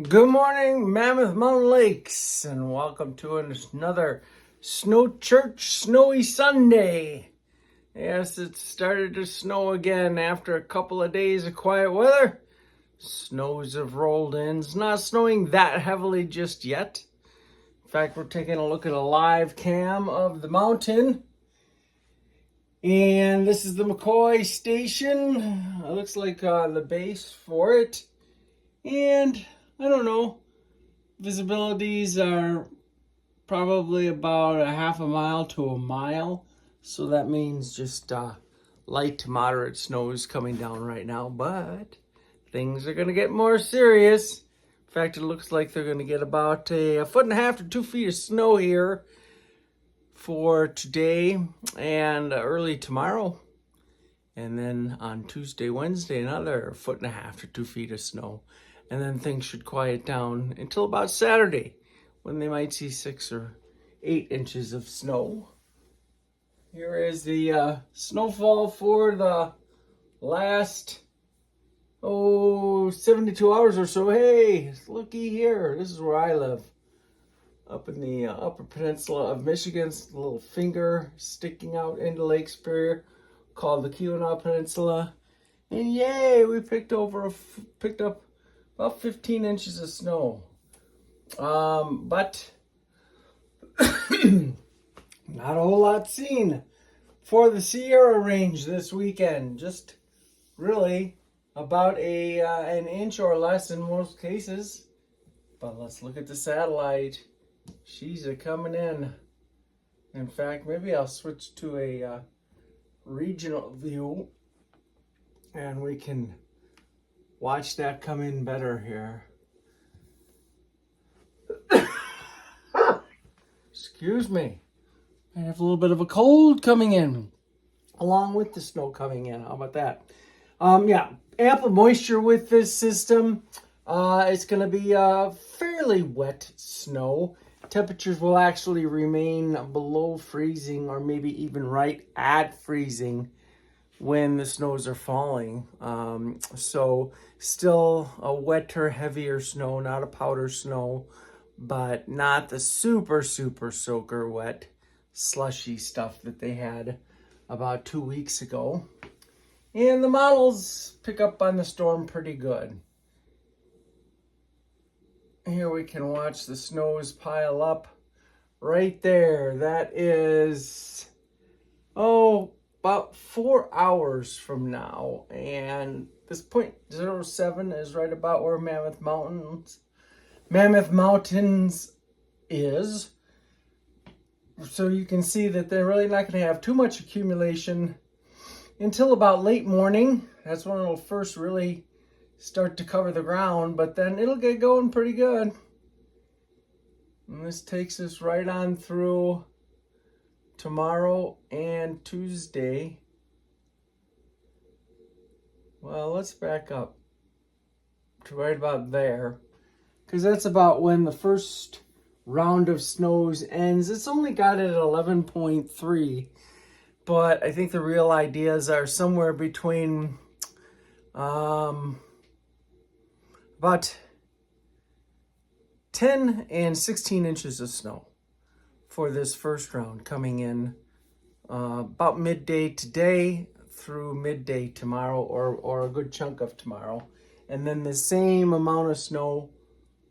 Good morning, Mammoth Mountain Lakes, and welcome to another Snow Church Snowy Sunday. Yes, it started to snow again after a couple of days of quiet weather. Snows have rolled in. It's not snowing that heavily just yet. In fact, we're taking a look at a live cam of the mountain. And this is the McCoy station. It looks like the base for it. And I don't know. Visibilities are probably about a half a mile to a mile. So that means just light to moderate snow is coming down right now. But things are going to get more serious. In fact, it looks like they're going to get about a 1.5 to 2 feet of snow here for today and early tomorrow. And then on Tuesday, Wednesday, another 1.5 to 2 feet of snow. And then things should quiet down until about Saturday, when they might see 6 or 8 inches of snow. Here is the snowfall for the last 72 hours or so. Hey, looky here. This is where I live. Up in the upper peninsula of Michigan. It's a little finger sticking out into Lake Superior called the Keweenaw Peninsula. And yay, we picked up about 15 inches of snow. But not a whole lot seen for the Sierra Range this weekend. Just really about an inch or less in most cases. But let's look at the satellite. She's coming in. In fact, maybe I'll switch to a regional view and we can watch that come in better here. Excuse me. I have a little bit of a cold coming in, along with the snow coming in. How about that? Yeah, ample moisture with this system. It's going to be fairly wet snow. Temperatures will actually remain below freezing or maybe even right at freezing when the snows are falling. So still a wetter, heavier snow, not a powder snow, but not the super soaker wet, slushy stuff that they had about 2 weeks ago. And the models pick up on the storm pretty good. Here we can watch the snows pile up right there. That is, about 4 hours from now. And this 0.07 is right about where Mammoth Mountains is. So you can see that they're really not going to have too much accumulation until about late morning. That's when it'll first really start to cover the ground, but then it'll get going pretty good. And this takes us right on through tomorrow and Tuesday. Well, let's back up to right about there, because that's about when the first round of snows ends. It's only got it at 11.3, but I think the real ideas are somewhere between about 10 and 16 inches of snow for this first round, coming in about midday today through midday tomorrow, or a good chunk of tomorrow. And then the same amount of snow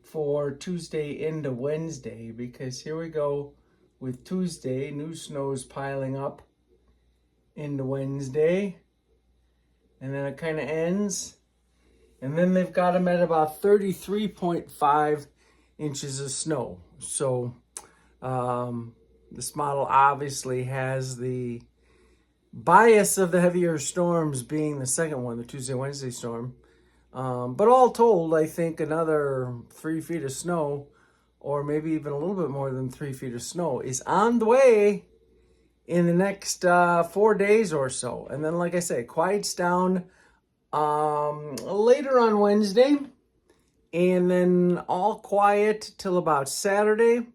for Tuesday into Wednesday, because here we go with Tuesday, new snows piling up into Wednesday, and then it kind of ends. And then they've got them at about 33.5 inches of snow. So this model obviously has the bias of the heavier storms being the second one, the Tuesday-Wednesday storm. But all told, I think another 3 feet of snow, or maybe even a little bit more than 3 feet of snow, is on the way in the next 4 days or so. And then, like I say, quiets down later on Wednesday, and then all quiet till about Saturday.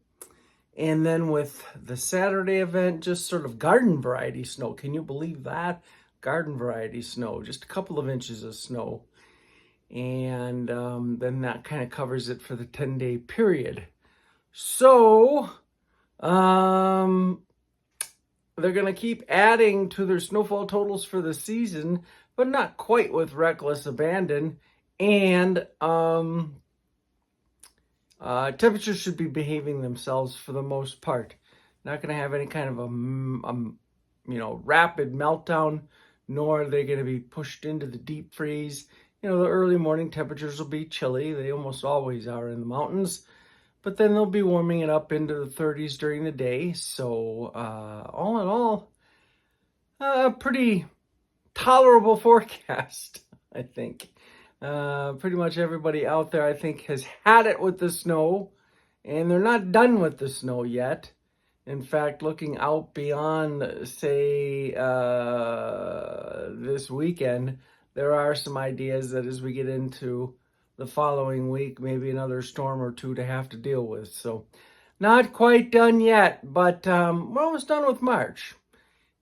And then with the Saturday event, just sort of garden variety snow. Can you believe that? Garden variety snow, just a couple of inches of snow. And then that kind of covers it for the 10-day period. So they're going to keep adding to their snowfall totals for the season, but not quite with reckless abandon. And temperatures should be behaving themselves for the most part. Not going to have any kind of a rapid meltdown, nor are they going to be pushed into the deep freeze. The early morning temperatures will be chilly. They almost always are in the mountains. But then they'll be warming it up into the 30s during the day. So all in all, a pretty tolerable forecast, I think. Pretty much everybody out there, I think, has had it with the snow. And they're not done with the snow yet. In fact, looking out beyond, say, this weekend, there are some ideas that as we get into the following week, maybe another storm or two to have to deal with. So not quite done yet, but we're almost done with March.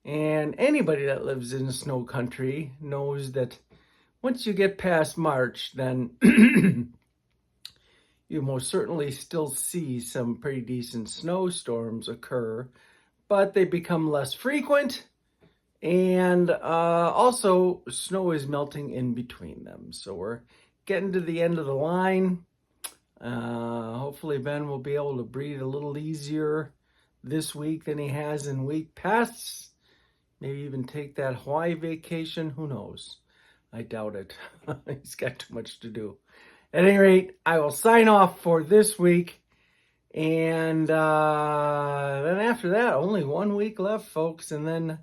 And anybody that lives in snow country knows that once you get past March, then you most certainly still see some pretty decent snowstorms occur, but they become less frequent. And also, snow is melting in between them. So we're getting to the end of the line. Hopefully Ben will be able to breathe a little easier this week than he has in week past. Maybe even take that Hawaii vacation. Who knows? I doubt it. He's got too much to do. At any rate, I will sign off for this week. And then after that, only 1 week left, folks. And then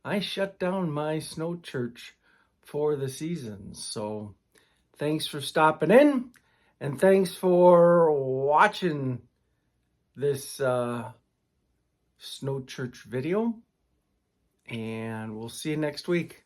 I shut down my snow church for the season. So thanks for stopping in, and thanks for watching this snow church video, and we'll see you next week.